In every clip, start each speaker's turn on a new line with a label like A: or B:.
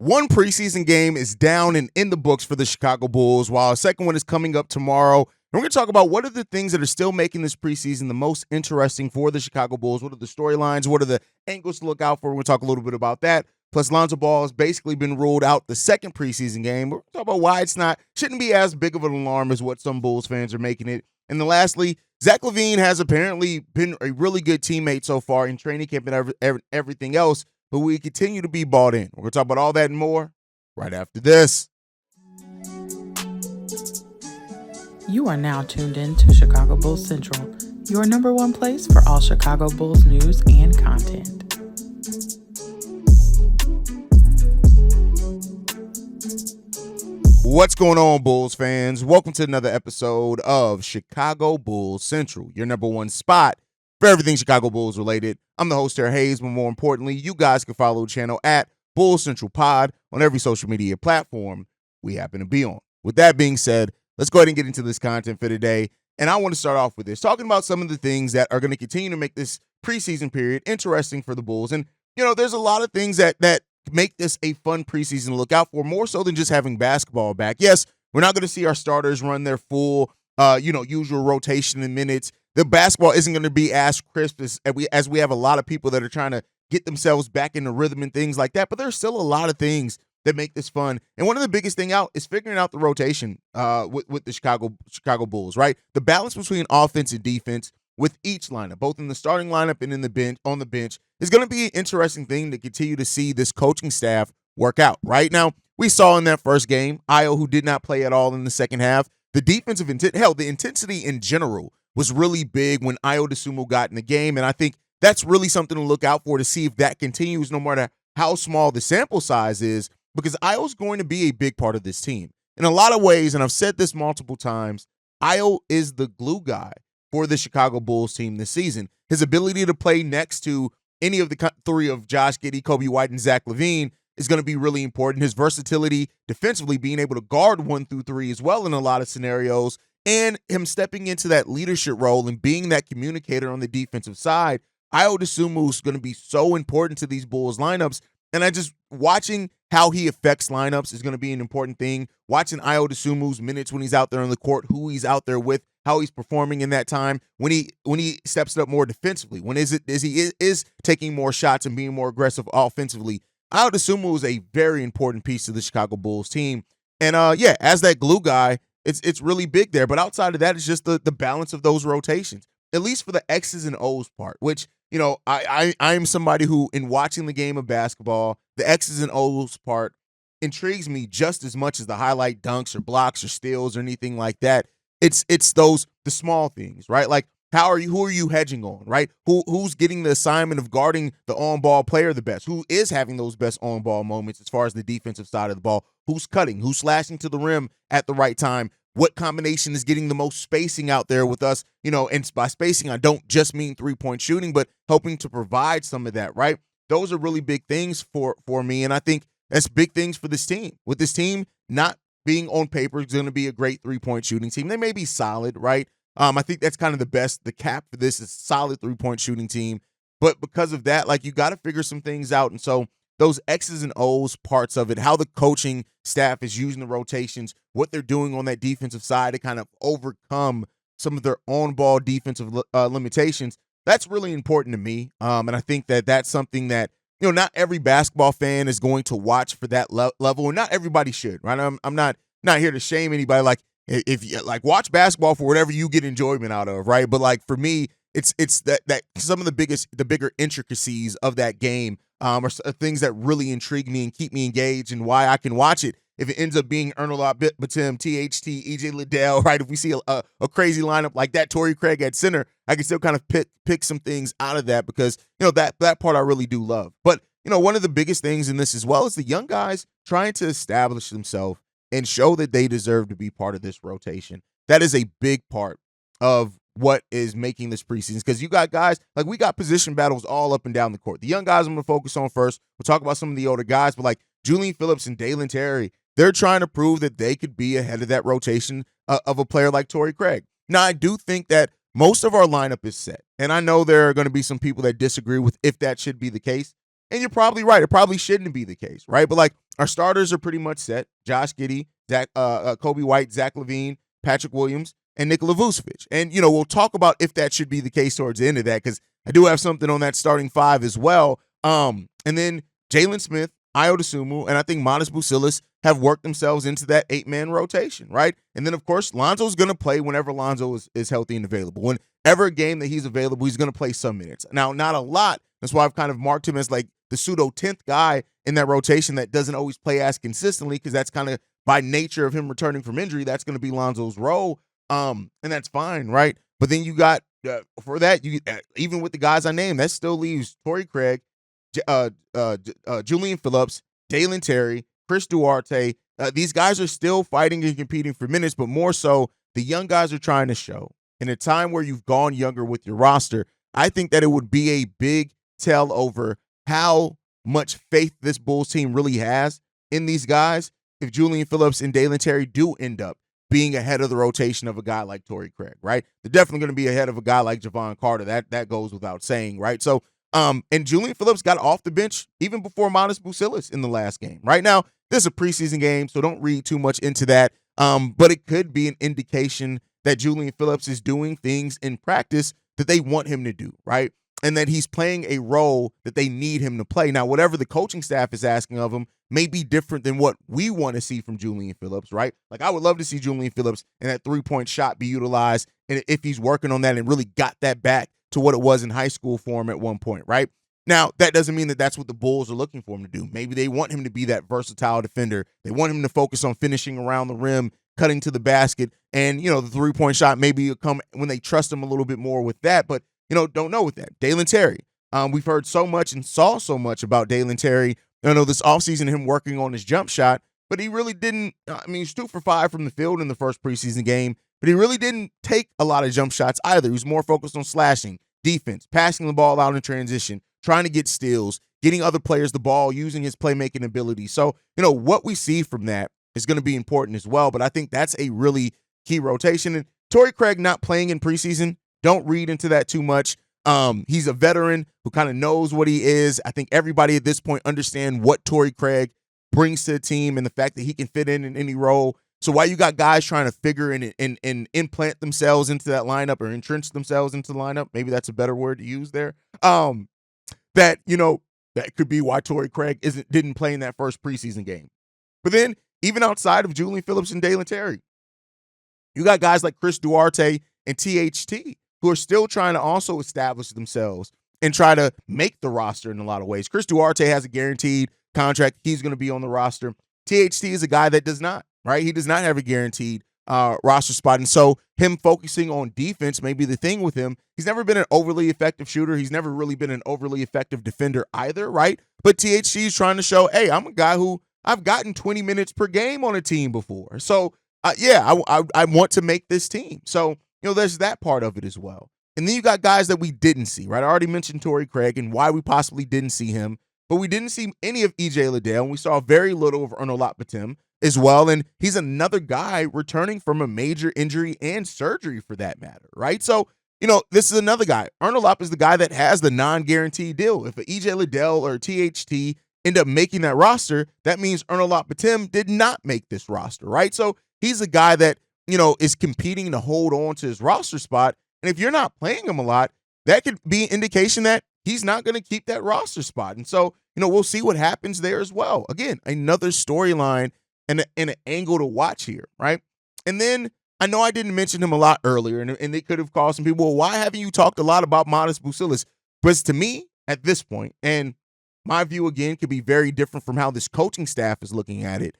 A: One preseason game is down and in the books for the Chicago Bulls, while a second one is coming up tomorrow. And we're going to talk about what are the things that are still making this preseason the most interesting for the Chicago Bulls. What are the storylines? What are the angles to look out for? We're going to talk a little bit about that. Plus, Lonzo Ball has basically been ruled out the second preseason game. We're going to talk about why shouldn't be as big of an alarm as what some Bulls fans are making it. And then lastly, Zach LaVine has apparently been a really good teammate so far in training camp and everything else, but we continue to be bought in. We're going to talk about all that and more right after this.
B: You are now tuned in to Chicago Bulls Central, your number one place for all Chicago Bulls news and content.
A: What's going on, Bulls fans? Welcome to another episode of Chicago Bulls Central, your number one spot for everything Chicago Bulls related. I'm the host here, Haize, but more importantly, you guys can follow the channel at Bulls Central Pod on every social media platform we happen to be on. With that being said, let's go ahead and get into this content for today. And I want to start off with this, talking about some of the things that are going to continue to make this preseason period interesting for the Bulls. And, you know, there's a lot of things that make this a fun preseason to look out for, more so than just having basketball back. Yes, we're not going to see our starters run their full, usual rotation in minutes. The basketball isn't going to be as crisp as we have a lot of people that are trying to get themselves back into rhythm and things like that. But there's still a lot of things that make this fun. And one of the biggest thing out is figuring out the rotation with the Chicago Bulls, right? The balance between offense and defense with each lineup, both in the starting lineup and in the bench on the bench, is going to be an interesting thing to continue to see this coaching staff work out. Right now, we saw in that first game, Ayo, who did not play at all in the second half, the defensive the intensity in general was really big when Ayo Dosunmu got in the game, and I think that's really something to look out for to see if that continues, no matter how small the sample size is, because Ayo's going to be a big part of this team. In a lot of ways, and I've said this multiple times, Ayo is the glue guy for the Chicago Bulls team this season. His ability to play next to any of the three of Josh Giddey, Kobe White, and Zach LaVine is going to be really important. His versatility defensively, being able to guard 1 through 3 as well in a lot of scenarios, and him stepping into that leadership role and being that communicator on the defensive side. Ayo Dosunmu is going to be so important to these Bulls lineups. And watching how he affects lineups is going to be an important thing. Watching Ayo Dosunmu's minutes when he's out there on the court, who he's out there with, how he's performing in that time, when he steps it up more defensively, when he is taking more shots and being more aggressive offensively. Ayo Dosunmu is a very important piece of the Chicago Bulls team. And as that glue guy, it's really big there. But outside of that, it's just the balance of those rotations, at least for the X's and O's part, which, you know, I am somebody who, in watching the game of basketball, the X's and O's part intrigues me just as much as the highlight dunks or blocks or steals or anything like that. It's the small things, right? Like, who are you hedging on, right? Who's getting the assignment of guarding the on-ball player the best? Who is having those best on-ball moments as far as the defensive side of the ball? Who's cutting? Who's slashing to the rim at the right time? What combination is getting the most spacing out there with us? You know, and by spacing, I don't just mean three-point shooting, but helping to provide some of that, right? Those are really big things for me, and I think that's big things for this team. With this team not being on paper, it's going to be a great three-point shooting team. They may be solid, right? I think that's kind of the cap for this is solid three-point shooting team. But because of that, like, you got to figure some things out. And so those X's and O's parts of it, how the coaching staff is using the rotations, what they're doing on that defensive side to kind of overcome some of their on-ball defensive limitations, that's really important to me. And I think that's something that, you know, not every basketball fan is going to watch for that level, and not everybody should, right? I'm not here to shame anybody. Like, if you watch basketball for whatever you get enjoyment out of, right? But like, for me, it's that some of the bigger intricacies of that game are things that really intrigue me and keep me engaged, and why I can watch it. If it ends up being Ernest Batum, THT, EJ Liddell, right? If we see a crazy lineup like that, Torrey Craig at center, I can still kind of pick some things out of that, because, you know, that part I really do love. But, you know, one of the biggest things in this as well is the young guys trying to establish themselves and show that they deserve to be part of this rotation. That is a big part of what is making this preseason, because you got guys, like, we got position battles all up and down the court. The young guys I'm going to focus on first. We'll talk about some of the older guys, but like Julian Phillips and Dalen Terry, they're trying to prove that they could be ahead of that rotation of a player like Torrey Craig. Now, I do think that most of our lineup is set, and I know there are going to be some people that disagree with if that should be the case, and you're probably right. It probably shouldn't be the case, right? But like, our starters are pretty much set. Josh Giddey, Kobe White, Zach LaVine, Patrick Williams, and Nikola Vucevic. And, we'll talk about if that should be the case towards the end of that, because I do have something on that starting five as well. And then Jalen Smith, Ayo Dosunmu, and I think Matas Buzelis have worked themselves into that 8-man rotation, right? And then, of course, Lonzo's going to play whenever Lonzo is healthy and available. Whenever game that he's available, he's going to play some minutes. Now, not a lot. That's why I've kind of marked him as like the pseudo 10th guy in that rotation that doesn't always play as consistently, because that's kind of by nature of him returning from injury, that's going to be Lonzo's role. And that's fine, right? But then you got, for that, you even with the guys I named, that still leaves Torrey Craig, Julian Phillips, Dalen Terry, Chris Duarte. These guys are still fighting and competing for minutes, but more so, the young guys are trying to show. In a time where you've gone younger with your roster, I think that it would be a big tell over how much faith this Bulls team really has in these guys if Julian Phillips and Dalen Terry do end up being ahead of the rotation of a guy like Torrey Craig, right? They're definitely going to be ahead of a guy like Javon Carter. That goes without saying, right? So, and Julian Phillips got off the bench even before Matas Buzelis in the last game. Right now, this is a preseason game, so don't read too much into that. But it could be an indication that Julian Phillips is doing things in practice that they want him to do, right? And that he's playing a role that they need him to play. Now, whatever the coaching staff is asking of him may be different than what we want to see from Julian Phillips, right? Like, I would love to see Julian Phillips and that three-point shot be utilized, and if he's working on that and really got that back to what it was in high school for him at one point, right? Now, that doesn't mean that that's what the Bulls are looking for him to do. Maybe they want him to be that versatile defender. They want him to focus on finishing around the rim, cutting to the basket, and, the three-point shot maybe will come when they trust him a little bit more with that, but, don't know with that. Dalen Terry. We've heard so much and saw so much about Dalen Terry, this offseason, him working on his jump shot, but he really didn't. He's 2 for 5 from the field in the first preseason game, but he really didn't take a lot of jump shots either. He was more focused on slashing, defense, passing the ball out in transition, trying to get steals, getting other players the ball, using his playmaking ability. So, what we see from that is going to be important as well, but I think that's a really key rotation. And Torrey Craig not playing in preseason, don't read into that too much. He's a veteran who kind of knows what he is. I think everybody at this point understand what Torrey Craig brings to the team and the fact that he can fit in any role. So while you got guys trying to figure and implant themselves into that lineup or entrench themselves into the lineup, maybe that's a better word to use there, that could be why Torrey Craig didn't play in that first preseason game. But then, even outside of Julian Phillips and Dalen Terry, you got guys like Chris Duarte and THT who are still trying to also establish themselves and try to make the roster in a lot of ways. Chris Duarte has a guaranteed contract. He's going to be on the roster. THT is a guy that does not, right? He does not have a guaranteed roster spot. And so him focusing on defense may be the thing with him. He's never been an overly effective shooter. He's never really been an overly effective defender either, right? But THT is trying to show, hey, I'm a guy who I've gotten 20 minutes per game on a team before. So, I want to make this team. So, there's that part of it as well. And then you got guys that we didn't see, right? I already mentioned Torrey Craig and why we possibly didn't see him, but we didn't see any of EJ Liddell, and we saw very little of Onuralp Bitim as well. And he's another guy returning from a major injury and surgery for that matter, right? So, this is another guy. Onuralp is the guy that has the non-guaranteed deal. If an EJ Liddell or THT end up making that roster, that means Onuralp Bitim did not make this roster, right? So he's a guy that, is competing to hold on to his roster spot. And if you're not playing him a lot, that could be an indication that he's not going to keep that roster spot. And so, we'll see what happens there as well. Again, another storyline and an angle to watch here, right? And then I know I didn't mention him a lot earlier, and they could have called some people, well, why haven't you talked a lot about Matas Buzelis? But to me, at this point, and my view, again, could be very different from how this coaching staff is looking at it,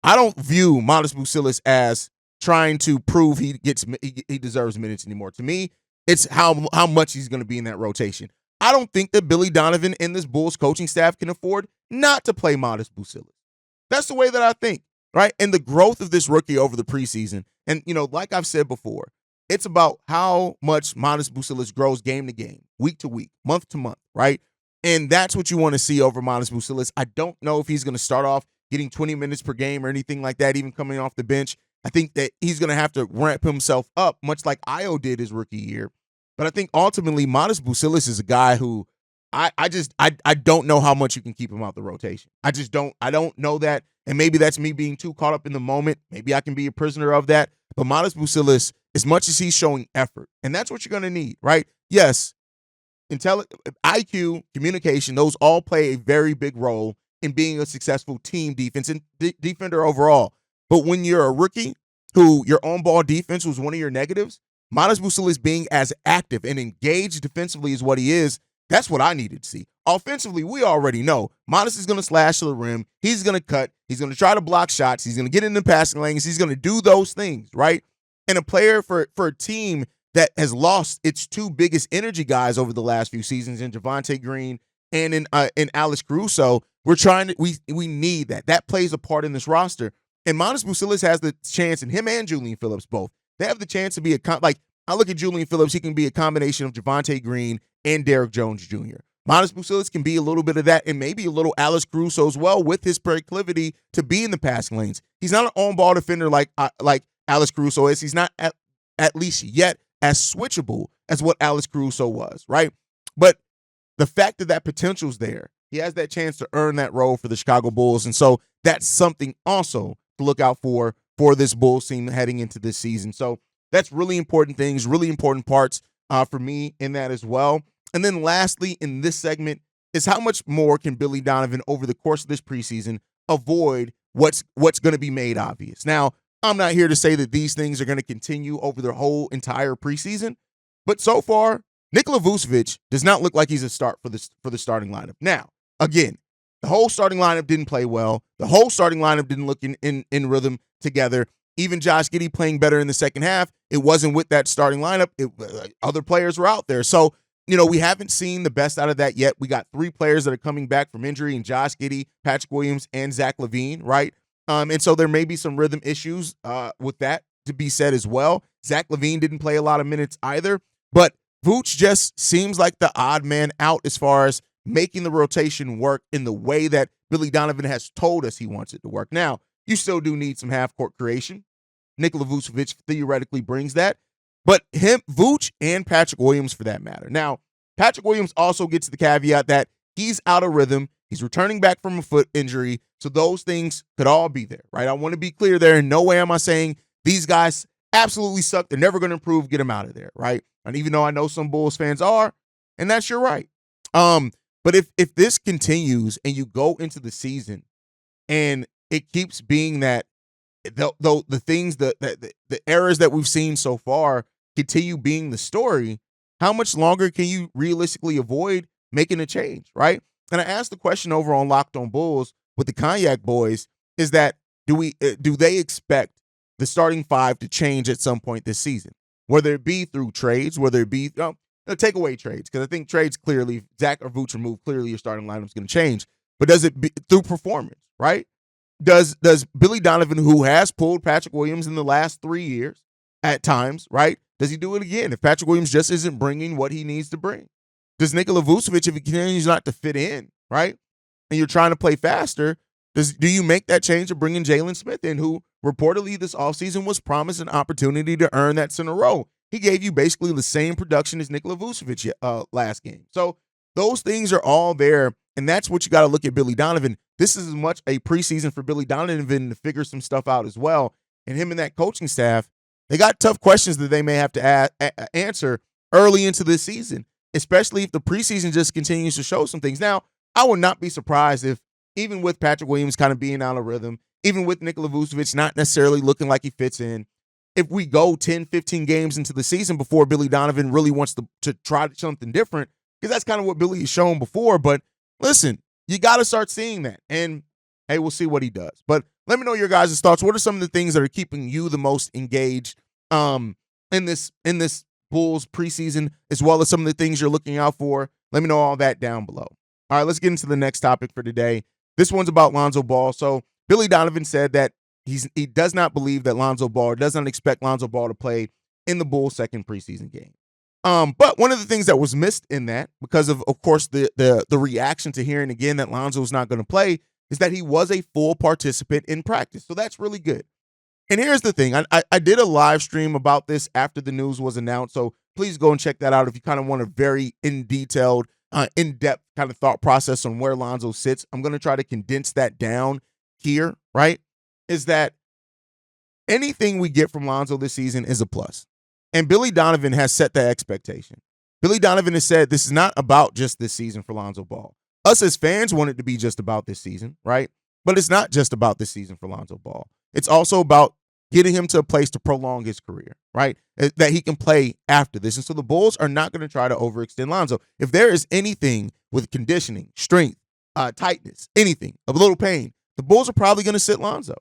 A: I don't view Matas Buzelis as trying to prove he deserves minutes anymore. To me, it's how much he's going to be in that rotation. I don't think that Billy Donovan and this Bulls coaching staff can afford not to play Matas Buzelis. That's the way that I think, right? And the growth of this rookie over the preseason, and, like I've said before, it's about how much Matas Buzelis grows game to game, week to week, month to month, right? And that's what you want to see over Matas Buzelis. I don't know if he's going to start off getting 20 minutes per game or anything like that, even coming off the bench. I think that he's going to have to ramp himself up, much like Ayo did his rookie year. But I think ultimately Matas Buzelis is a guy who I don't know how much you can keep him out the rotation. I don't know that. And maybe that's me being too caught up in the moment. Maybe I can be a prisoner of that. But Modest Vucevic, as much as he's showing effort, and that's what you're going to need, right? Yes, IQ, communication, those all play a very big role in being a successful team defense and defender overall. But when you're a rookie who your on-ball defense was one of your negatives, Modest Vucevic being as active and engaged defensively as what he is, that's what I needed to see. Offensively, we already know Modest is going to slash to the rim. He's going to cut. He's going to try to block shots. He's going to get in the passing lanes. He's going to do those things, right? And a player for a team that has lost its two biggest energy guys over the last few seasons in Javonte Green and in Alex Caruso, we need that. That plays a part in this roster. And Modest Vucevic has the chance, and him and Julian Phillips both, they have the chance to be I look at Julian Phillips, he can be a combination of Javonte Green and Derrick Jones Jr. Modest Vucevic can be a little bit of that and maybe a little Alex Caruso as well with his proclivity to be in the passing lanes. He's not an on-ball defender like Alex Caruso is. He's not at least yet as switchable as what Alex Caruso was, right? But the fact that potential's there, he has that chance to earn that role for the Chicago Bulls. And so that's something also to look out for this Bulls team heading into this season. So that's really important things, really important parts for me in that as well. And then lastly, in this segment, is how much more can Billy Donovan over the course of this preseason avoid what's going to be made obvious. Now, I'm not here to say that these things are going to continue over the whole entire preseason, but so far, Nikola Vucevic does not look like he's a start for the starting lineup. Now, again, the whole starting lineup didn't play well. The whole starting lineup didn't look in rhythm together. Even Josh Giddey playing better in the second half, it wasn't with that starting lineup. Other players were out there. So, we haven't seen the best out of that yet. We got 3 players that are coming back from injury in Josh Giddey, Patrick Williams, and Zach LaVine, right? And so there may be some rhythm issues with that to be said as well. Zach LaVine didn't play a lot of minutes either, but Vooch just seems like the odd man out as far as making the rotation work in the way that Billy Donovan has told us he wants it to work. Now, you still do need some half-court creation. Nikola Vucevic theoretically brings that, but Vooch and Patrick Williams for that matter. Now, Patrick Williams also gets the caveat that he's out of rhythm. He's returning back from a foot injury, so those things could all be there, right? I want to be clear there. In no way am I saying these guys absolutely suck. They're never going to improve. Get them out of there, right? And even though I know some Bulls fans are, and that's your right. But if this continues and you go into the season and it keeps being that the things, the errors that we've seen so far continue being the story, how much longer can you realistically avoid making a change, right? And I asked the question over on Locked on Bulls with the Cognac Boys, is that do they expect the starting 5 to change at some point this season? Whether it be through trades, whether it be take away trades, because I think trades clearly, Zach or Vooch removed, clearly your starting lineup is going to change. But does it be through performance, right? Does Billy Donovan, who has pulled Patrick Williams in the last 3 years at times, right? Does he do it again if Patrick Williams just isn't bringing what he needs to bring? Does Nikola Vucevic, if he continues not to fit in, right, and you're trying to play faster, do you make that change of bringing Jalen Smith in, who reportedly this offseason was promised an opportunity to earn that center role? He gave you basically the same production as Nikola Vucevic last game. So those things are all there, and that's what you got to look at Billy Donovan. This is as much a preseason for Billy Donovan to figure some stuff out as well. And him and that coaching staff, they got tough questions that they may have to answer early into this season, especially if the preseason just continues to show some things. Now, I would not be surprised if, even with Patrick Williams kind of being out of rhythm, even with Nikola Vucevic not necessarily looking like he fits in, if we go 10, 15 games into the season before Billy Donovan really wants to try something different, because that's kind of what Billy has shown before. But listen, you got to start seeing that. And, hey, we'll see what he does. But let me know your guys' thoughts. What are some of the things that are keeping you the most engaged in this Bulls preseason, as well as some of the things you're looking out for? Let me know all that down below. All right, let's get into the next topic for today. This one's about Lonzo Ball. So Billy Donovan said that he does not believe that Lonzo Ball, does not expect Lonzo Ball to play in the Bulls' second preseason game. But one of the things that was missed in that, because of course, the reaction to hearing again that Lonzo is not going to play, is that he was a full participant in practice. So that's really good. And here's the thing. I did a live stream about this after the news was announced. So please go and check that out if you kind of want a very in-detailed in-depth kind of thought process on where Lonzo sits. I'm going to try to condense that down here, right? Is that anything we get from Lonzo this season is a plus. And Billy Donovan has set that expectation. Billy Donovan has said this is not about just this season for Lonzo Ball. Us as fans want it to be just about this season, right? But it's not just about this season for Lonzo Ball. It's also about getting him to a place to prolong his career, right? That he can play after this. And so the Bulls are not going to try to overextend Lonzo. If there is anything with conditioning, strength, tightness, anything, a little pain, the Bulls are probably going to sit Lonzo.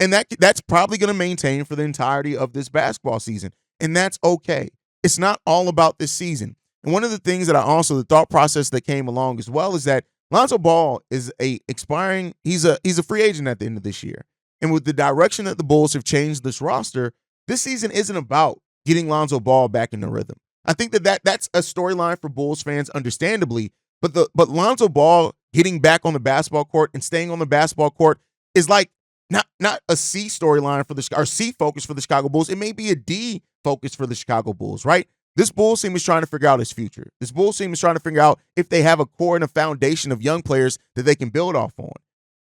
A: And that's probably going to maintain for the entirety of this basketball season. And that's okay. It's not all about this season. And one of the things that the thought process that came along as well is that Lonzo Ball is he's a free agent at the end of this year. And with the direction that the Bulls have changed this roster, this season isn't about getting Lonzo Ball back in the rhythm. I think that's a storyline for Bulls fans, understandably. But Lonzo Ball getting back on the basketball court and staying on the basketball court is like not a C storyline or C focus for the Chicago Bulls. It may be a D focus for the Chicago Bulls, right? This Bulls team is trying to figure out its future. This Bulls team is trying to figure out if they have a core and a foundation of young players that they can build off on.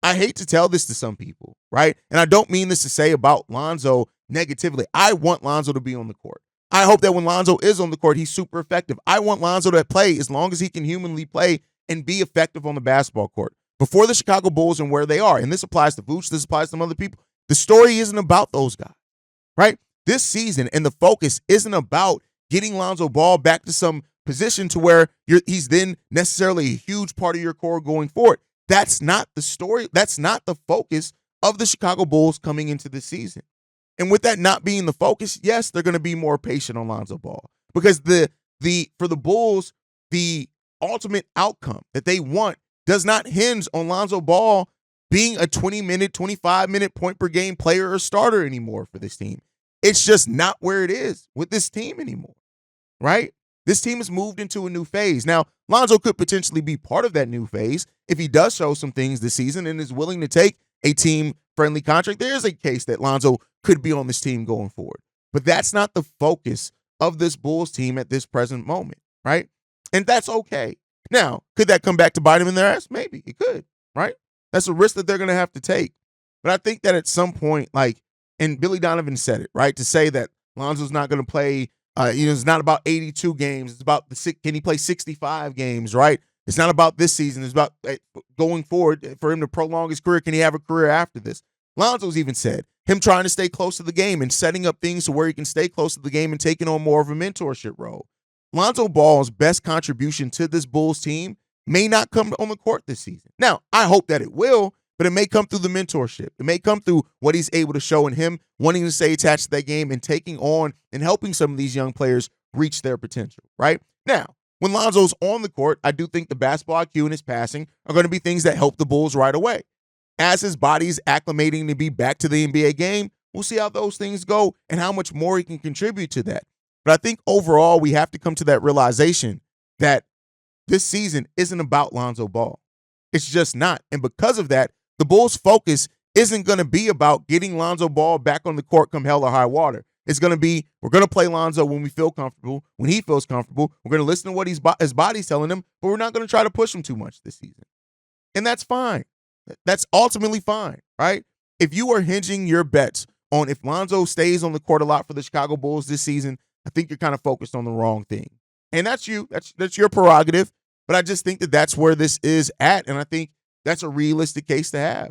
A: I hate to tell this to some people, right? And I don't mean this to say about Lonzo negatively. I want Lonzo to be on the court. I hope that when Lonzo is on the court, he's super effective. I want Lonzo to play as long as he can humanly play and be effective on the basketball court. Before the Chicago Bulls and where they are, and this applies to Vooch, this applies to some other people, the story isn't about those guys, right? This season and the focus isn't about getting Lonzo Ball back to some position to where he's then necessarily a huge part of your core going forward. That's not the story. That's not the focus of the Chicago Bulls coming into the season. And with that not being the focus, yes, they're going to be more patient on Lonzo Ball because for the Bulls, the ultimate outcome that they want does not hinge on Lonzo Ball being a 20-minute, 25-minute point per game player or starter anymore for this team. It's just not where it is with this team anymore, right? This team has moved into a new phase. Now, Lonzo could potentially be part of that new phase if he does show some things this season and is willing to take a team-friendly contract. There is a case that Lonzo could be on this team going forward. But that's not the focus of this Bulls team at this present moment, right? And that's okay. Now, could that come back to bite him in their ass? Maybe. It could, right? That's a risk that they're going to have to take. But I think that at some point, and Billy Donovan said it, right? To say that Lonzo's not going to play, it's not about 82 games. It's about can he play 65 games, right? It's not about this season. It's about going forward for him to prolong his career. Can he have a career after this? Lonzo's even said him trying to stay close to the game and setting up things to where he can stay close to the game and taking on more of a mentorship role. Lonzo Ball's best contribution to this Bulls team may not come on the court this season. Now, I hope that it will, but it may come through the mentorship. It may come through what he's able to show in him wanting to stay attached to that game and taking on and helping some of these young players reach their potential, right? Now, when Lonzo's on the court, I do think the basketball IQ and his passing are going to be things that help the Bulls right away. As his body's acclimating to be back to the NBA game, we'll see how those things go and how much more he can contribute to that. But I think overall, we have to come to that realization that this season isn't about Lonzo Ball. It's just not. And because of that, the Bulls' focus isn't going to be about getting Lonzo Ball back on the court come hell or high water. It's going to be, we're going to play Lonzo when we feel comfortable, when he feels comfortable. We're going to listen to what his body's telling him, but we're not going to try to push him too much this season. And that's fine. That's ultimately fine, right? If you are hinging your bets on if Lonzo stays on the court a lot for the Chicago Bulls this season, I think you're kind of focused on the wrong thing. And that's you. That's your prerogative. But I just think that that's where this is at, and I think that's a realistic case to have.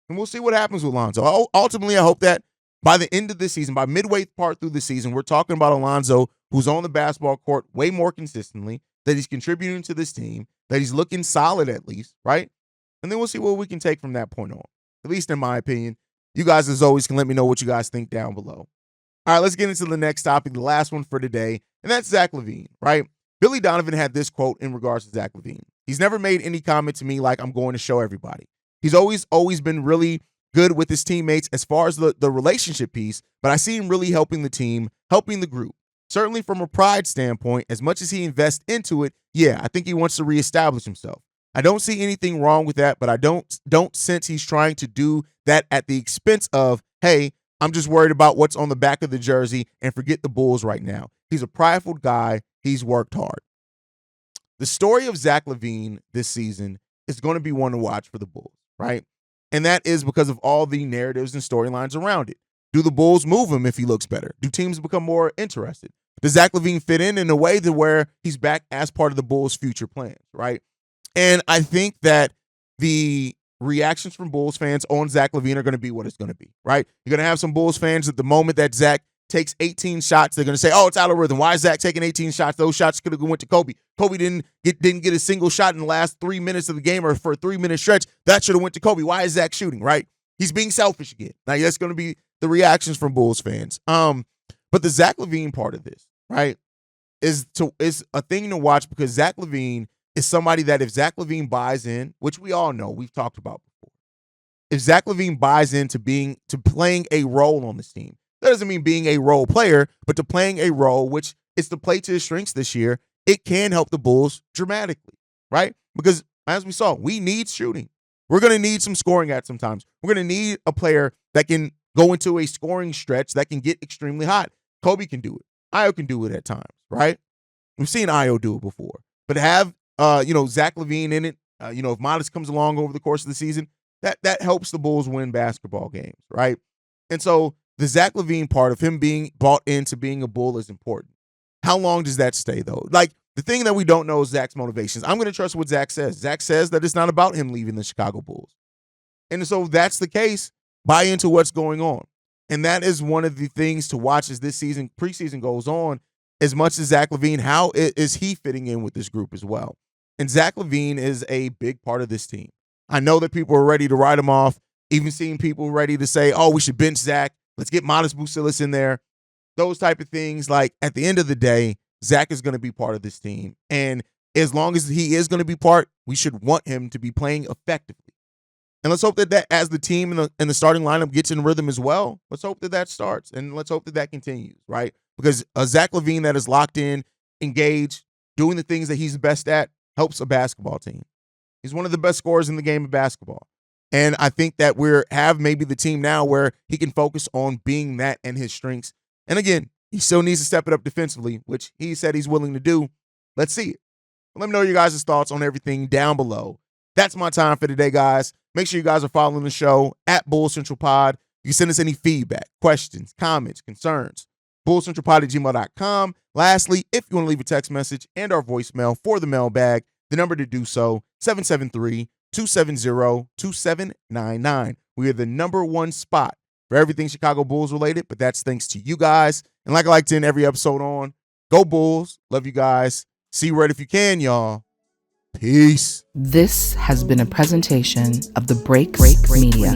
A: And we'll see what happens with Lonzo. Ultimately, I hope that by the end of this season, by midway part through the season, we're talking about Lonzo who's on the basketball court way more consistently, that he's contributing to this team, that he's looking solid at least, right? And then we'll see what we can take from that point on, at least in my opinion. You guys, as always, can let me know what you guys think down below. All right, let's get into the next topic, the last one for today, and that's Zach LaVine, right? Billy Donovan had this quote in regards to Zach LaVine. He's never made any comment to me like I'm going to show everybody. He's always been really good with his teammates as far as the relationship piece, but I see him really helping the team, helping the group. Certainly from a pride standpoint, as much as he invests into it, yeah, I think he wants to reestablish himself. I don't see anything wrong with that, but I don't sense he's trying to do that at the expense of, hey, I'm just worried about what's on the back of the jersey and forget the Bulls right now. He's a prideful guy. He's worked hard. The story of Zach LaVine this season is going to be one to watch for the Bulls, right? And that is because of all the narratives and storylines around it. Do the Bulls move him if he looks better? Do teams become more interested? Does Zach LaVine fit in a way to where he's back as part of the Bulls' future plans, right? And I think that the reactions from Bulls fans on Zach LaVine are going to be what it's going to be, right? You're going to have some Bulls fans at the moment that Zach takes 18 shots, they're going to say, oh, it's out of rhythm. Why is Zach taking 18 shots? Those shots could have went to Kobe. Kobe didn't get a single shot in the last 3 minutes of the game or for a 3-minute stretch. That should have went to Kobe. Why is Zach shooting, right? He's being selfish again. Now, that's going to be the reactions from Bulls fans. But the Zach LaVine part of this, right, is a thing to watch because Zach LaVine is somebody that if Zach LaVine buys in, which we all know, we've talked about before, if Zach LaVine buys into playing a role on this team, that doesn't mean being a role player, but to playing a role, which is to play to his strengths this year, it can help the Bulls dramatically, right? Because as we saw, we need shooting. We're going to need some scoring at sometimes. We're going to need a player that can go into a scoring stretch that can get extremely hot. Kobe can do it. Io can do it at times, right? We've seen Io do it before. But have Zach LaVine in it, if Modest comes along over the course of the season, that helps the Bulls win basketball games, right? And so the Zach LaVine part of him being bought into being a Bull is important. How long does that stay, though? Like, the thing that we don't know is Zach's motivations. I'm going to trust what Zach says. Zach says that it's not about him leaving the Chicago Bulls. And so if that's the case, buy into what's going on. And that is one of the things to watch as this season, preseason goes on, as much as Zach LaVine, how is he fitting in with this group as well? And Zach LaVine is a big part of this team. I know that people are ready to write him off, even seeing people ready to say, oh, we should bench Zach. Let's get Modest Vucevic in there. Those type of things. Like, at the end of the day, Zach is going to be part of this team. And as long as he is going to be part, we should want him to be playing effectively. And let's hope that as the team and the starting lineup gets in rhythm as well, let's hope that starts. And let's hope that continues, right? Because a Zach LaVine that is locked in, engaged, doing the things that he's best at, helps a basketball team. He's one of the best scorers in the game of basketball. And I think that have maybe the team now where he can focus on being that and his strengths. And again, he still needs to step it up defensively, which he said he's willing to do. Let's see it. Let me know your guys' thoughts on everything down below. That's my time for today, guys. Make sure you guys are following the show at Bull Central Pod. You can send us any feedback, questions, comments, concerns. BullCentralPod@gmail.com. Lastly, if you want to leave a text message and our voicemail for the mailbag, the number to do so, 773-270-2799. We are the #1 spot for everything Chicago Bulls related, but that's thanks to you guys. And like I like to end every episode on, go Bulls. Love you guys. See you right if you can, y'all. Peace.
B: This has been a presentation of the Break Media.